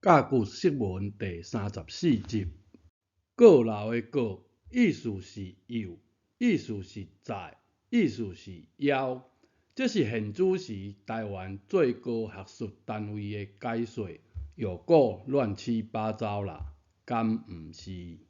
甲骨释文第34集。过老的过，意思是幼，意思是在，意思是夭。这是现主时台湾最高学术单位的解说，又过乱七八糟啦，敢毋是？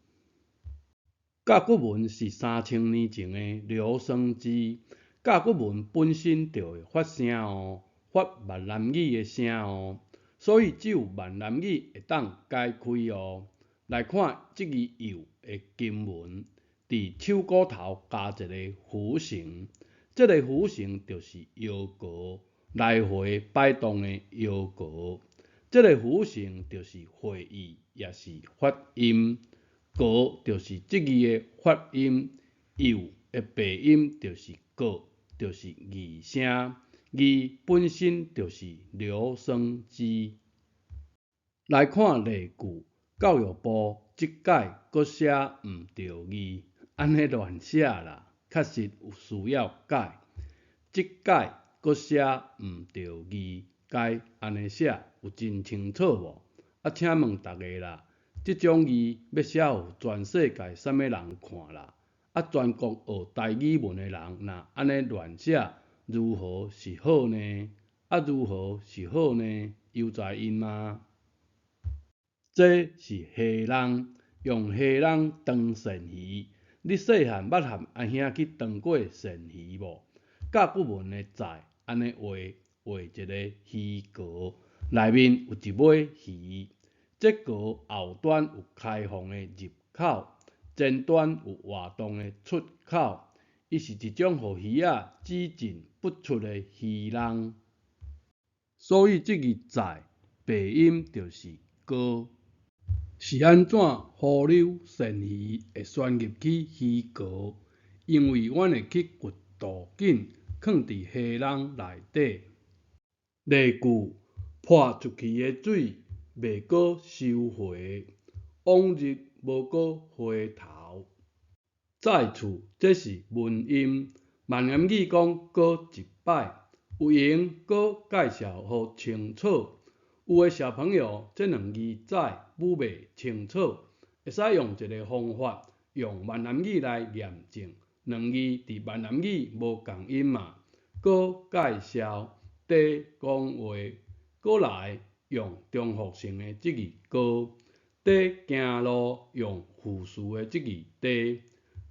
甲骨文是3000年前的留声机，甲骨文本身就会发声哦，发闽南语的声哦。所以只有闽南语会当解开哦。来看这个幼的经文，伫手骨头加一个弧形，这个弧形就是腰格，来回摆动的腰格。这个弧形就是会意，也是发音。格就是这字的发音，幼的鼻音就是个，就是二声。字本身就是留声机。来看例句，教育部这届搁写毋对字，安尼乱写啦，确实有需要改。这届搁写毋对字，该安尼写有真清楚无？请问大家啦，这种字要写互全世界啥物人看啦？全国学台语文的人若安尼乱写，如何是好呢？如何是好呢？有知因吗？这是虾蛉，用虾蛉当鳝鱼。你细汉捌和阿兄去当过鳝鱼无？甲骨文的在安尼画一个鱼格，内面有一尾鱼。这格后端有开放的入口，前端有活动的出口。伊是一种互鱼仔只进不出的鱼笼。所以这个在鼻音就是高。是安怎河流鳝鱼会旋入去鱼格？因为阮会去掘土井，放伫虾蛉内底。例句：泼出去的水袂阁收回，往日无阁回头。再次，这是文音。闽南语讲过一摆，有闲阁介绍互清楚。有的小朋友这两字载母袂清楚，会使用一个方法，用闽南语来验证两字伫闽南语无共音嘛。阁介绍地讲话，阁来用重复性的这字阁，地行路用复数的这字地，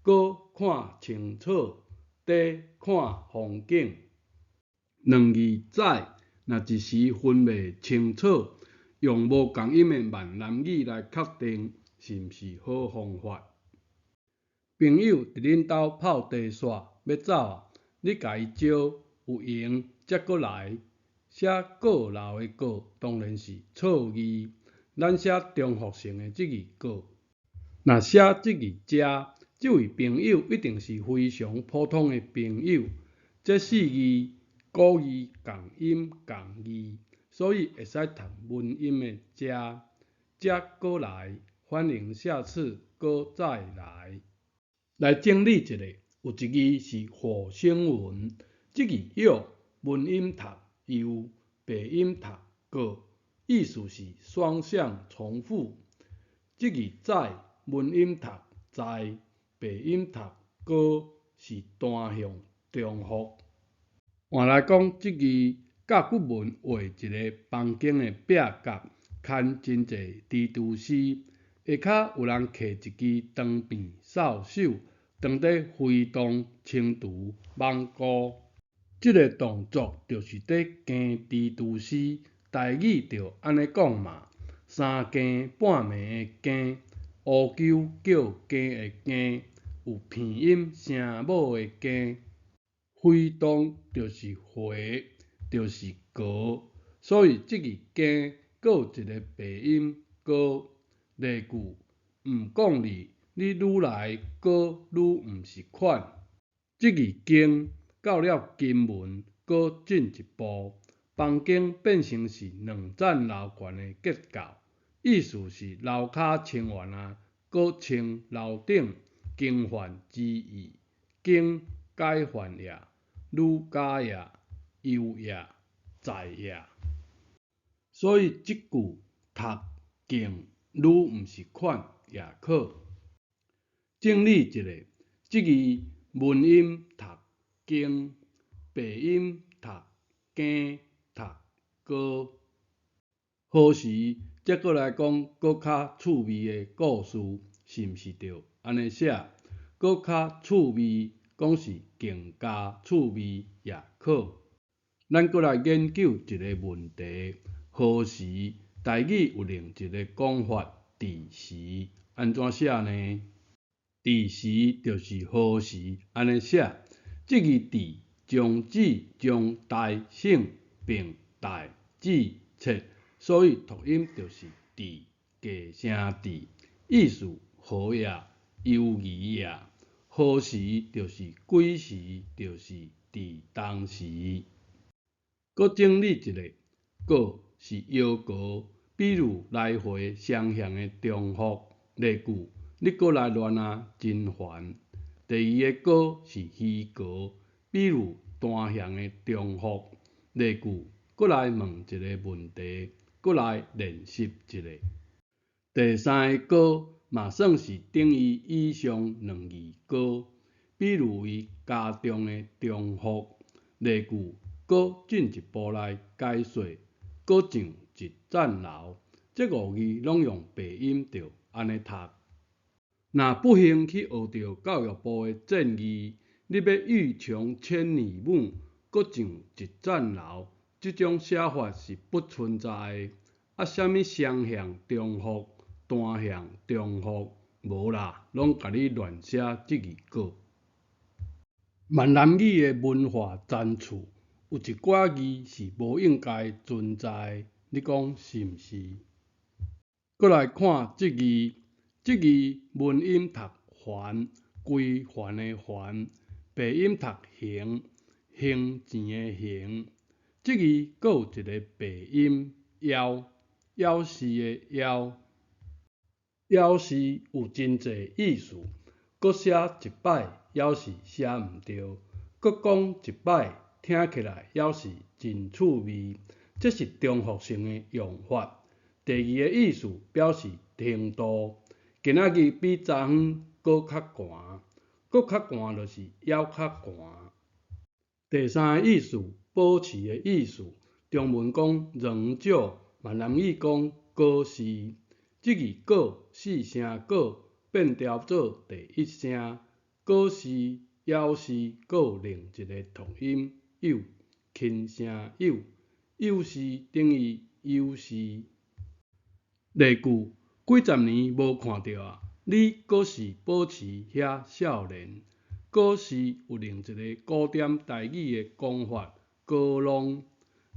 阁看清楚，地看风景。两字载。若一时分袂清楚，用无共音的闽南语来确定，是毋是好方法？朋友伫恁兜泡茶煞要走啊，你甲伊招，有闲则阁来。写过老的过，当然是错字。咱写重复性的这字过。若写这字遮，这位朋友一定是非常普通的朋友。这4字古字共音共义，所以会使读文音的遮过来，欢迎下次阁再来。来整理一下，有一字是火星文，这字幼，文音读幼，鼻音读过，意思是双向重复。这字在，文音读在，鼻音读过，是单向重复。换来讲，这字甲骨文画一个房间的壁角，牵真济蜘蛛丝，下骹有人揢一支长柄扫帚，当在挥动清除网菇。这个动作就是在惊蜘蛛丝，台语就安尼讲嘛，三更半暝的更，乌鸠叫鸡的鸡，有片音声母的鸡。挥动就是回，就是过，所以这个更阁有一个鼻音过。例句：毋讲理，你愈来阁愈毋是款。这个经到了金文，阁进一步，房间变成是两层楼悬的结构，意思是楼骹清完啊，阁清楼顶，更换之意，经改换也。愈加也、优也、在也，所以这句读敬，愈毋是款也可。整理一下，这字文音读经，鼻音读经读歌。何时则过来讲搁较趣味的故事，是毋是着安尼写？搁较趣味，讲是更加趣味也可。咱搁来研究一个问题：何时台语有另一个讲法，伫时安怎写呢？伫时就是何时安尼写。这字伫将指将代省并代指切，所以读音就是伫加声伫，意思何也、犹疑也。何时就是几时，就是伫当时。搁整理一下，个是要求，比如来回双向的重复。例句，你搁来乱啊，真烦。第二个个是虚格，比如单向的重复。例句，搁来问一个问题，搁来练习一下。第三个个嘛算是等于以上两字个，比如为加重的重复。例句，搁进一步来解说，搁上一层楼。这五字拢用鼻音着安尼读。若不幸去学到教育部的建议，你要欲穷千里目，搁上一层楼，这种写法是不存在的。什么双向重复、单向重复，无啦，拢甲你乱写这字个。闽南语的文化残处，有一寡字是无应该存在，你讲是毋是？搁来看这字，这字文音读还，归还的还，鼻音读行，行钱的行。这字搁有一个鼻音枵，枵是的枵，枵是有真侪意思。搁写一摆，还是写毋对；搁讲一摆，听起来还是真趣味。这是重复性的用法。第二个意思表示程度，今仔日比昨昏搁较寒，搁较寒就是还较寒。第三个意思保持的意思，中文讲仍旧，闽南语讲搁是。这字搁四声搁变调做第一声，搁是、还是搁有另一个读音有，轻声有，有是等于有是。例句，几十年无看到啊，你搁是保持遐少年。搁是有另一个古典台语的讲法，搁拢，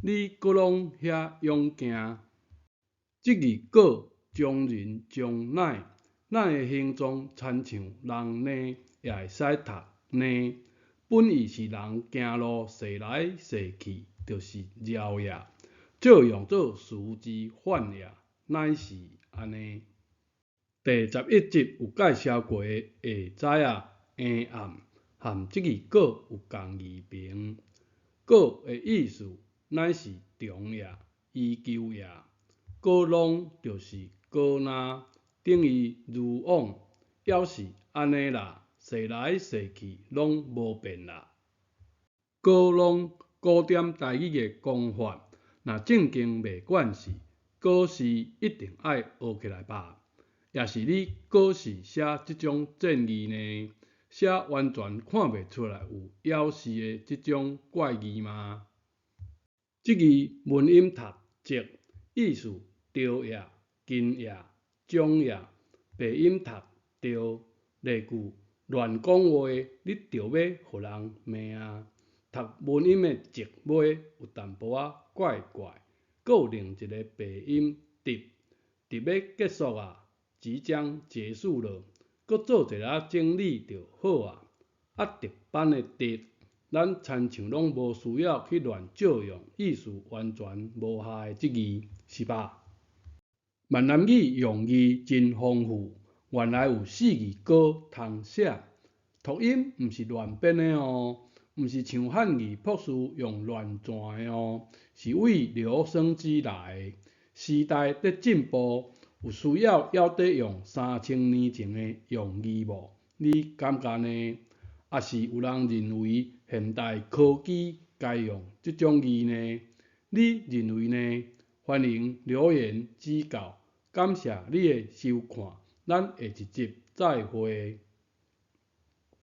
你搁拢遐勇健。这字搁将人将乃，乃的形状亲像人呢，也会使读呢。本意是人行路踅来踅去，就是绕也，借用做词字反也，乃是安尼。第11集有介绍过的下早仔、暗暗，和这字搁有共义名。搁的意思乃是重也、依旧也。搁拢就是搁若，等于如往，还是安尼啦，踅来踅去拢无变啦。搁拢古典台语的讲法，若正经袂惯势，搁是一定爱学起来吧？也是你搁是写这种建议呢？写完全看袂出来有还是的这种怪字吗？这字文音读直，意思着也、近也、将也，鼻音读着。例句，乱讲话，你着要互人骂啊。读文音的直尾有淡薄仔怪怪，搁有另一个鼻音直，直要结束啊，即将结束了，搁做一下整理就好啊。直版的直，咱亲像拢无需要去乱借用意思完全无合的这字，是吧？闽南语用字真丰富，原来有四字歌通写，读音毋是乱编的哦，毋是像汉语朴实用乱纂的哦，是为留声机来的。时代在进步，有需要还得用3000年前的用语无？你感觉呢？还是有人认为现代科技该用这种语呢？你认为呢？欢迎留言指教，感谢你的收看，咱下一集再会。